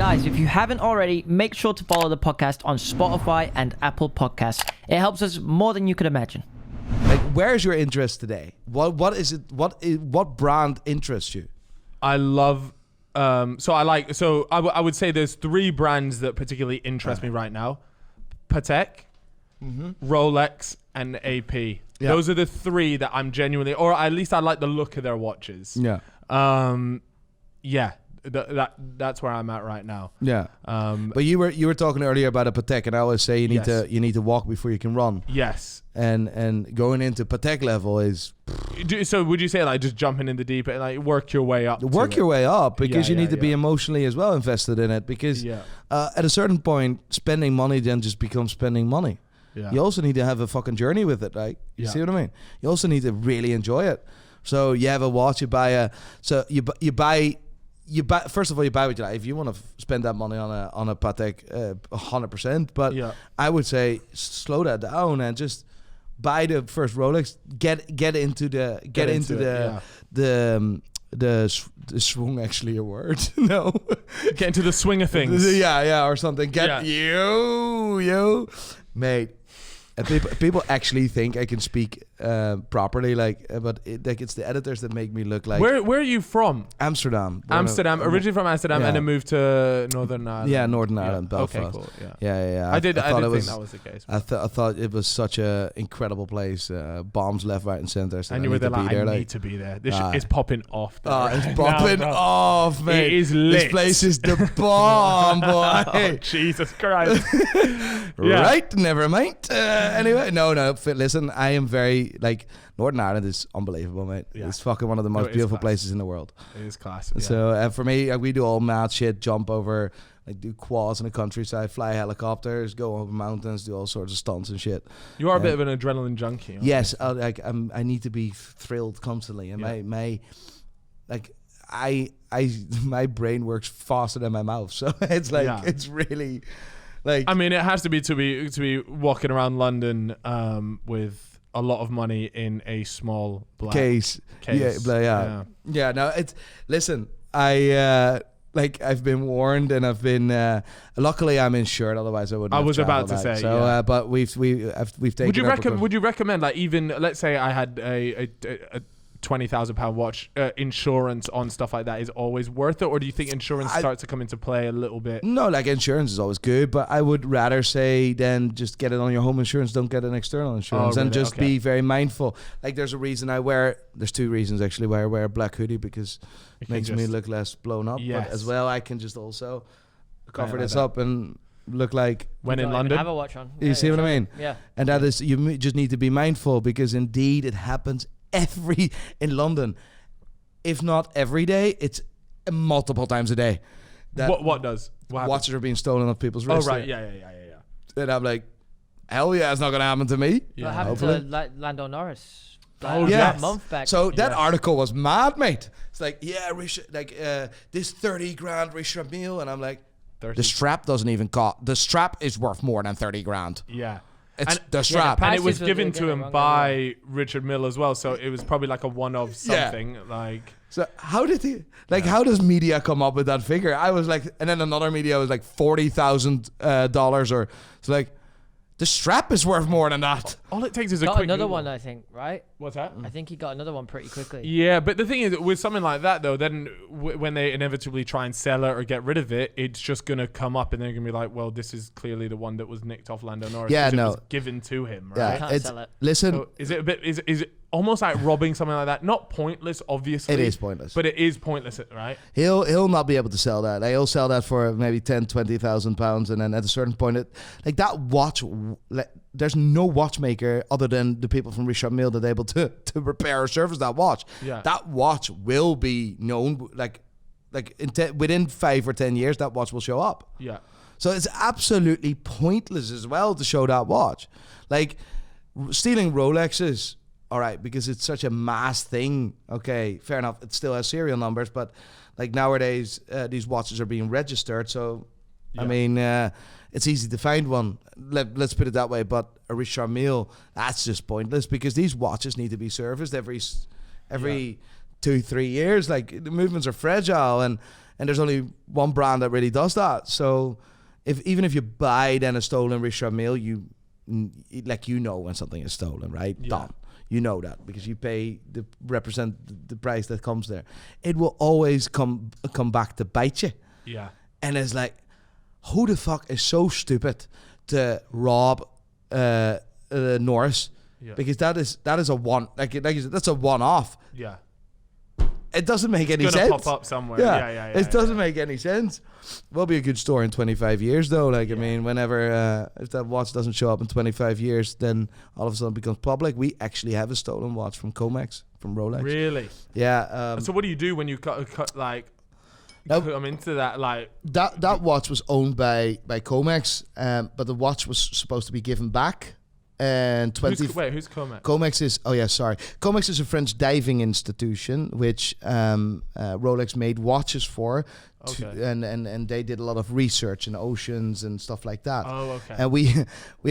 Guys, if you haven't already, make sure to follow the podcast on Spotify and Apple Podcasts. It helps us more than you could imagine. Like, where's your interest today? What is it? What brand interests you? I love. I would say there's 3 brands that particularly interest me right now: Patek, Rolex, and AP. Yeah. Those are the 3 that I'm genuinely, or at least I like the look of their watches. Yeah. That's where I'm at right now. Yeah. But you were talking earlier about a Patek, and I always say you need to walk before you can run. Yes. And going into Patek level is. So would you say like just jumping in the deep and like work your way up? Work your way up because you need to be emotionally as well invested in it, because at a certain point spending money then just becomes spending money. Yeah. You also need to have a fucking journey with it, right? You see what I mean? You also need to really enjoy it. So you have a watch, you buy first of all, you buy what you like. If you want to spend that money on a Patek, 100%. But I would say slow that down and just buy the first Rolex. Get into the swing, actually a word. No, get into the swing of things. Yeah, or something. You, mate. And people actually think I can speak properly, but it's the editors that make me look like. Where are you from? Amsterdam. Originally from Amsterdam, and then moved to Northern Ireland. Yeah, Northern Ireland, Belfast. Okay, cool. Yeah. I did think that was the case. I thought it was such a incredible place. Bombs left, right, and center. So and you were there like, I need to be there. This is popping off. It's popping off, mate. It is lit. This place is the bomb, boy. Oh, Jesus Christ. Right, never mind. Anyway, no. Listen, I am very Northern Ireland is unbelievable, mate. Yeah. It's fucking one of the most beautiful places in the world. It is class. Yeah. So for me, we do all mad shit, jump over, do quads in the countryside, fly helicopters, go over mountains, do all sorts of stunts and shit. You are a bit of an adrenaline junkie. Yes, I need to be thrilled constantly, and my brain works faster than my mouth, so it's it's really. I mean, it has to be walking around London with a lot of money in a small black case. Yeah. No, it's listen. I've been warned, and I've been. Luckily, I'm insured. Otherwise, I wouldn't. I was about to say. So, but we've taken. Would you recommend, like, even let's say I had a £20,000 watch, insurance on stuff like that is always worth it, or do you think insurance starts to come into play a little bit? No, insurance is always good, but I would rather say then just get it on your home insurance, don't get an external insurance, and just be very mindful. There's a reason there's 2 reasons actually why I wear a black hoodie, because it makes me look less blown up, but as well I can just also cover this up and look like when in London. Have a watch on. You see what I mean? Yeah. And that is, you just need to be mindful, because indeed it happens in London, if not every day, it's multiple times a day. What does? Watches are being stolen off people's wrists. Oh right, yeah. And I'm like, hell yeah, it's not gonna happen to me. Yeah. What happened to Lando Norris? A month back. So that article was mad, mate. It's like, this 30 grand Richard Mille, and I'm like, 30. The strap doesn't even cost. The strap is worth more than 30 grand. Yeah. It's the strap. And it was given to him by Richard Mille as well, so it was probably like a one-off something. So how did how does media come up with that figure? I was like, and then another media was like $40,000, or it's like, the strap is worth more than that. All it takes is a quick another Google. one, I think, right? What's that? I think he got another one pretty quickly. Yeah, but the thing is, with something like that, though, then when they inevitably try and sell it or get rid of it, it's just going to come up, and they're going to be like, well, this is clearly the one that was nicked off Lando Norris. Yeah, It was given to him, right? You can't sell it. Listen. So is it a bit, is it almost like robbing something like that? Not pointless, obviously. It is pointless. But it is pointless, right? He'll not be able to sell that. He'll sell that for maybe £10,000-20,000, and then at a certain point, that watch, there's no watchmaker other than the people from Richard Mille that are able to repair or service that watch. Yeah. That watch will be known, within 5 or 10 years, that watch will show up. Yeah. So it's absolutely pointless as well to show that watch. Stealing Rolexes, all right, because it's such a mass thing. Okay, fair enough. It still has serial numbers, but nowadays, these watches are being registered. So, yeah. I mean, it's easy to find one. Let's put it that way. But a Richard Mille, that's just pointless, because these watches need to be serviced every 2-3 years. Like, the movements are fragile, and there's only one brand that really does that. So even if you buy then a stolen Richard Mille, you know when something is stolen, right? Yeah. Done. You know that because you represent the price that comes there. It will always come back to bite you. Yeah. And it's like, who the fuck is so stupid to rob Norris? Yeah. Because that is a one, that's a one-off. Yeah. It doesn't make any It's gonna sense. pop up somewhere. Yeah. It doesn't make any sense. Will be a good story in 25 years though. Like, I mean, whenever if that watch doesn't show up in 25 years, then all of a sudden it becomes public. We actually have a stolen watch from Comex, from Rolex. Really? Yeah. So what do you do when you cut like? Nope. I'm into that. Like That watch was owned by Comex, but the watch was supposed to be given back. And who's Comex? Comex is Comex is a French diving institution which Rolex made watches for. Okay. And they did a lot of research in oceans and stuff like that. Oh, okay. And we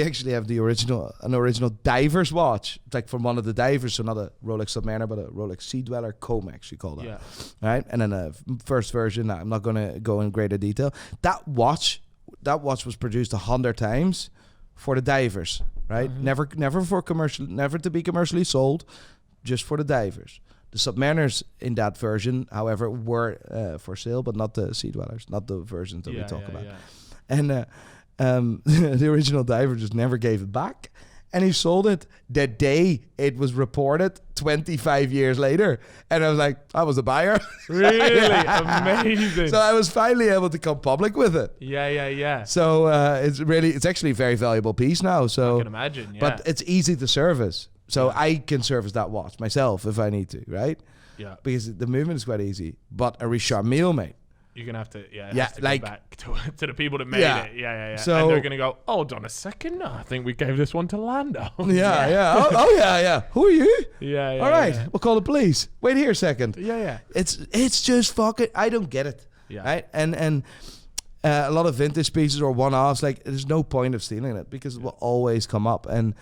actually have an original diver's watch. It's like from one of the divers, so not a Rolex Submariner, but a Rolex Sea Dweller Comex, we call that. Yeah. Right? And then a first version, I'm not going to go in greater detail. That watch was produced 100 times for the divers, right? Mm-hmm. Never to be commercially sold, just for the divers. The Submariners in that version, however, were for sale, but not the Sea Dwellers, not the versions that we talk about. Yeah. And the original diver just never gave it back. And he sold it the day it was reported 25 years later. And I was like, I was a buyer. Really? Yeah. Amazing. So I was finally able to come public with it. Yeah. So it's actually a very valuable piece now. So I can imagine, yeah. But it's easy to service. So I can service that watch myself if I need to, right? Yeah. Because the movement is quite easy. But a Richard Mille, mate. You're going to have to, go like, back to the people that made it. Yeah. So, and they're going to go, hold on a second. No, I think we gave this one to Lando. Yeah. Oh, yeah. Who are you? Yeah. All right. We'll call the police. Wait here a second. Yeah. It's just fucking, I don't get it. Yeah. Right? And a lot of vintage pieces or one-offs, like, there's no point of stealing it because it will always come up. And,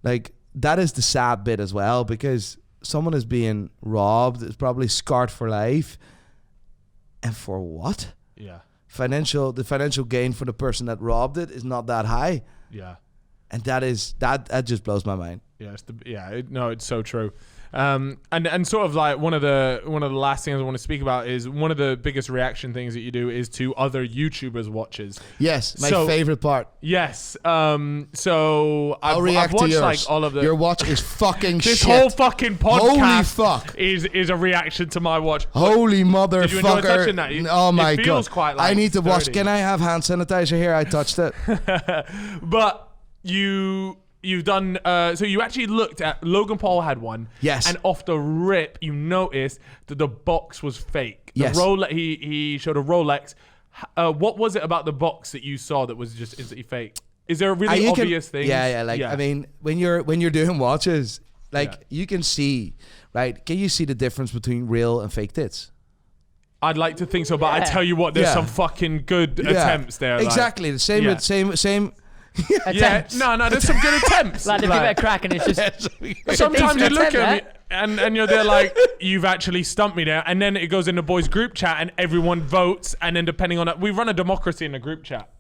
like, that is the sad bit as well, because someone is being robbed, is probably scarred for life. And for what? Yeah. The financial gain for the person that robbed it is not that high. Yeah. And that just blows my mind. Yeah. It's so true. And sort of like one of the last things I want to speak about is one of the biggest reaction things that you do is to other YouTubers' watches. Yes, my favorite part. Yes. So I'll I've react watched to yours. like all of the. Your watch is fucking this shit. whole fucking podcast Holy fuck. is a reaction to my watch. Holy motherfucker. Did you enjoy touching that? Oh my it feels god. Quite like I need to wash. sturdy. Can I have hand sanitizer here? I touched it. But you've done so you actually looked at Logan Paul had one. Yes. And off the rip you noticed that the box was fake. The Yes. Rolex he showed a Rolex. What was it about the box that you saw that was just instantly fake? Is there a really obvious thing? Yeah. I mean, when you're doing watches, like you can see, right? Can you see the difference between real and fake tits? I'd like to think so, but I tell you what, there's some fucking good attempts there. Exactly. The same with same. Attempts. No, there's some good attempts. Like, if you give it a crack and it's just... Sometimes you look attempt, at me and you're there like, you've actually stumped me there. And then it goes in the boys group chat and everyone votes. And then depending on that, we run a democracy in the group chat.